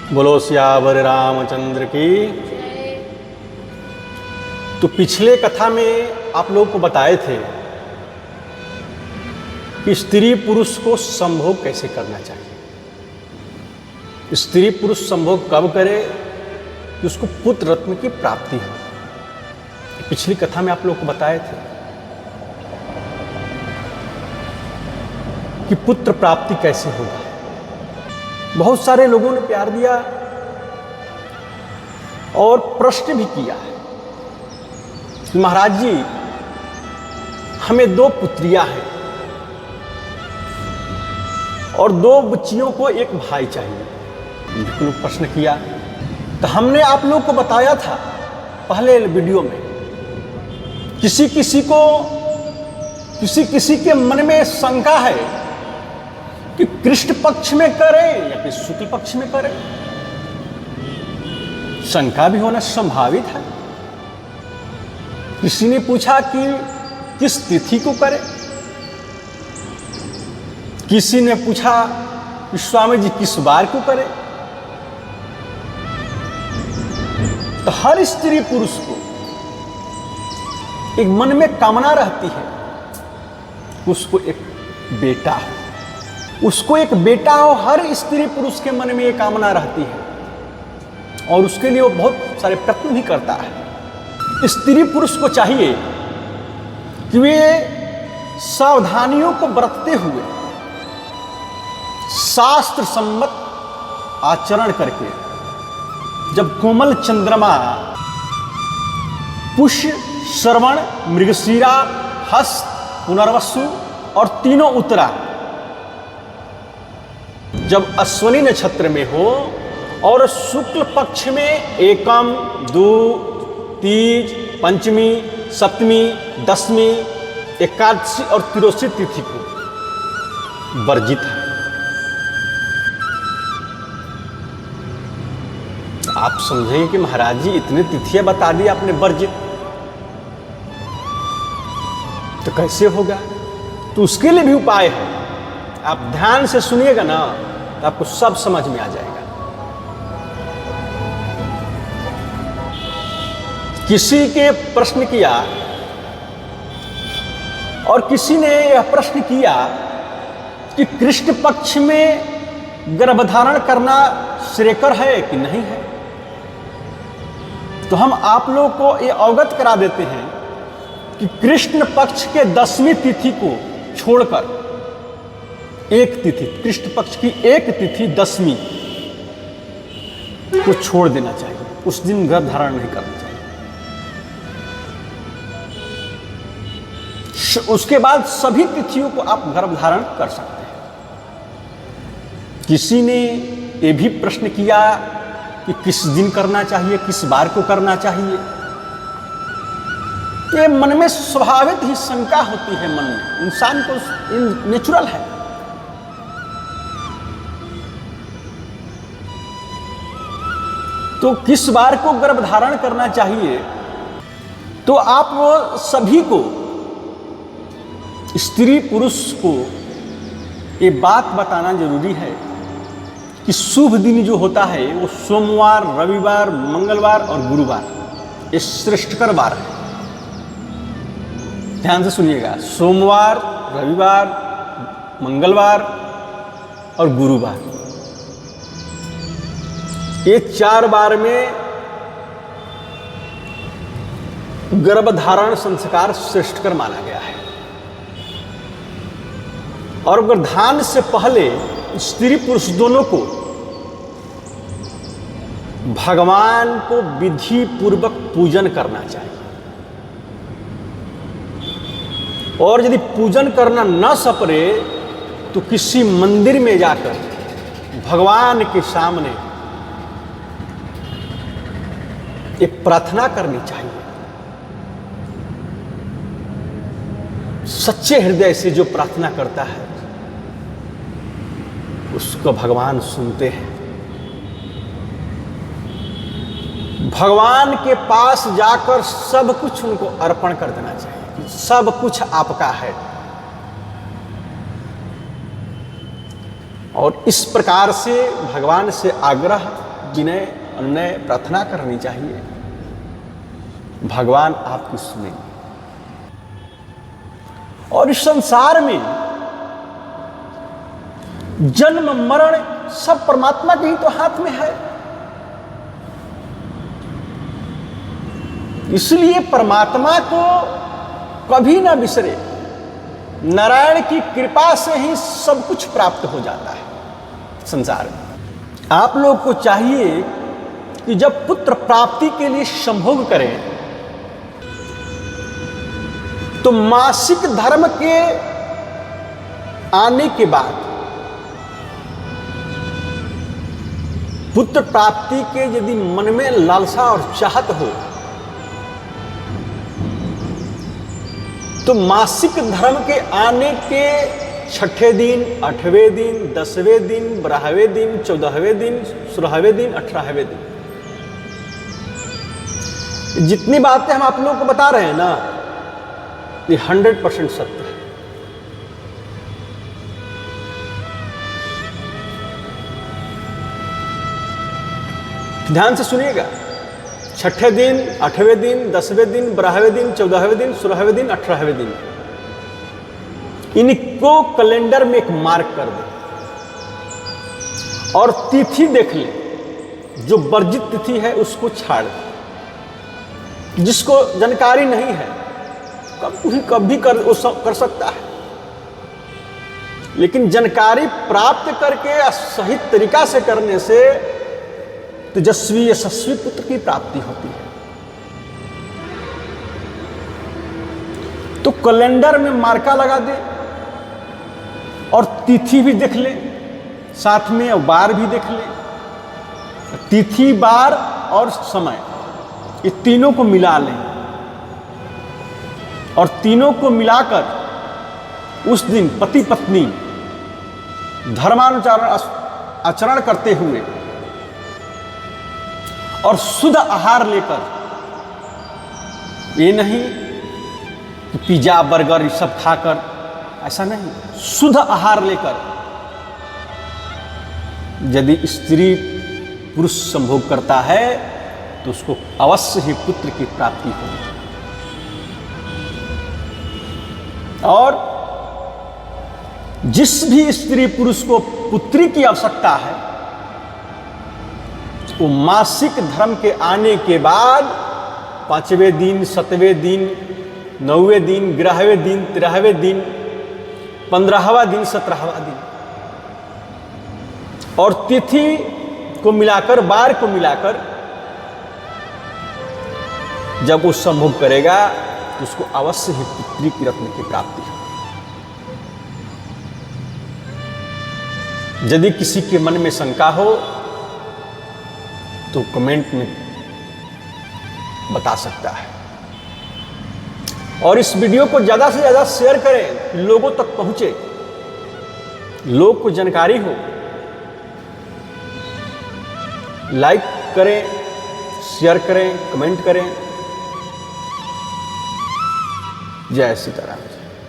बोलो सियावर रामचंद्र की। तो पिछले कथा में आप लोगों को बताए थे कि स्त्री पुरुष को संभोग कैसे करना चाहिए। स्त्री पुरुष संभोग कब करे कि उसको पुत्र रत्न की प्राप्ति हो। पिछली कथा में आप लोगों को बताए थे कि पुत्र प्राप्ति कैसे होगा। बहुत सारे लोगों ने प्यार दिया और प्रश्न भी किया कि महाराज जी हमें 2 पुत्रियां हैं और 2 बच्चियों को एक भाई चाहिए। बिल्कुल प्रश्न किया तो हमने आप लोग को बताया था पहले वीडियो में, किसी किसी के मन में शंका है कि कृष्ण पक्ष में करे या कि शुक्ल पक्ष में करे। शंका भी होना संभावित है। किसी ने पूछा कि किस तिथि को करे, किसी ने पूछा कि स्वामी जी किस बार को करे। तो हर स्त्री पुरुष को एक मन में कामना रहती है, उसको एक बेटा हो, उसको एक बेटा हो। हर स्त्री पुरुष के मन में एक कामना रहती है और उसके लिए वो बहुत सारे प्रयत्न भी करता है। स्त्री पुरुष को चाहिए कि वे सावधानियों को बरतते हुए शास्त्र सम्मत आचरण करके, जब कोमल चंद्रमा पुष्य, श्रवण, मृगशीरा, हस्त, पुनर्वसु और तीनों उत्तरा जब अश्विनी नक्षत्र में हो और शुक्ल पक्ष में एकम, 2, तीज, पंचमी, सप्तमी, दशमी, एकादशी और त्रियोदशी तिथि को वर्जित है। आप समझेंगे कि महाराज जी इतने तिथियां बता दी आपने वर्जित, तो कैसे होगा। तो उसके लिए भी उपाय है। आप ध्यान से सुनिएगा ना तो आपको सब समझ में आ जाएगा। किसी के प्रश्न किया और किसी ने यह प्रश्न किया कि कृष्ण पक्ष में गर्भधारण करना श्रेयकर है कि नहीं है। तो हम आप लोगों को यह अवगत करा देते हैं कि कृष्ण पक्ष के 10वीं तिथि को छोड़कर एक तिथि, कृष्ण पक्ष की एक तिथि 10वीं को छोड़ देना चाहिए। उस दिन गर्भ धारण नहीं करना चाहिए। उसके बाद सभी तिथियों को आप गर्भ धारण कर सकते हैं। किसी ने यह भी प्रश्न किया कि किस दिन करना चाहिए, किस बार को करना चाहिए। तो ये मन में स्वाभाविक ही शंका होती है। मन में इंसान को नेचुरल है। तो किस बार को गर्भ धारण करना चाहिए, तो आप वो सभी को, स्त्री पुरुष को ये बात बताना जरूरी है कि शुभ दिन जो होता है वो सोमवार, रविवार, मंगलवार और गुरुवार, ये श्रेष्ठकर वार है। ध्यान से सुनिएगा, सोमवार, रविवार, मंगलवार और गुरुवार, ये 4 बार में गर्भधारण संस्कार श्रेष्ठकर माना गया है। और गर्भधान से पहले स्त्री पुरुष दोनों को भगवान को विधि पूर्वक पूजन करना चाहिए। और यदि पूजन करना न सपरे तो किसी मंदिर में जाकर भगवान के सामने एक प्रार्थना करनी चाहिए। सच्चे हृदय से जो प्रार्थना करता है उसको भगवान सुनते हैं। भगवान के पास जाकर सब कुछ उनको अर्पण कर देना चाहिए। सब कुछ आपका है। और इस प्रकार से भगवान से आग्रह विनय अनुनय प्रार्थना करनी चाहिए, भगवान आपकी सुनेंगे। और इस संसार में जन्म मरण सब परमात्मा के ही तो हाथ में है। इसलिए परमात्मा को कभी ना बिसरे। नारायण की कृपा से ही सब कुछ प्राप्त हो जाता है संसार में। आप लोग को चाहिए कि जब पुत्र प्राप्ति के लिए संभोग करें तो मासिक धर्म के आने के बाद पुत्र प्राप्ति के यदि मन में लालसा और चाहत हो तो मासिक धर्म के आने के 6ठे दिन, 8वें दिन, 10वें दिन, 12वें दिन, 14वें दिन, 16वें दिन, 18वें दिन, जितनी बातें हम आप लोगों को बता रहे हैं ना, ये 100% सत्य है। ध्यान से सुनिएगा। 6ठे दिन, 8वें दिन, 10वें दिन, 12वें दिन, 14वें दिन, 16वें दिन, 18वें दिन, इनको कैलेंडर में एक मार्क कर दें और तिथि देख लें। जो वर्जित तिथि है उसको छाड़ दें। जिसको जानकारी नहीं है कभी कर सकता है, लेकिन जानकारी प्राप्त करके सही तरीका से करने से तेजस्वी यशस्वी पुत्र की प्राप्ति होती है। तो कैलेंडर में मार्का लगा दे और तिथि भी देख ले, साथ में बार भी देख ले। तिथि, बार और समय, ये तीनों को मिला लें और तीनों को मिलाकर उस दिन पति पत्नी धर्मानुसार आचरण करते हुए और शुद्ध आहार लेकर, ये नहीं कि पिज्जा बर्गर ये सब खाकर, ऐसा नहीं, शुद्ध आहार लेकर यदि स्त्री पुरुष संभोग करता है तो उसको अवश्य ही पुत्र की प्राप्ति होगी। और जिस भी स्त्री पुरुष को पुत्री की आवश्यकता है वो मासिक धर्म के आने के बाद 5वें दिन, 7वें दिन, 9वें दिन, 11वें दिन, 13वें दिन, 15वां दिन, 17वां दिन और तिथि को मिलाकर, बार को मिलाकर जब वो संभोग करेगा तो उसको अवश्य ही पुत्री की रत्न की प्राप्ति हो। यदि किसी के मन में शंका हो तो कमेंट में बता सकता है। और इस वीडियो को ज्यादा से ज्यादा शेयर करें, लोगों तक पहुंचे, लोग को जानकारी हो। लाइक करें, शेयर करें, कमेंट करें। जय सीताराम।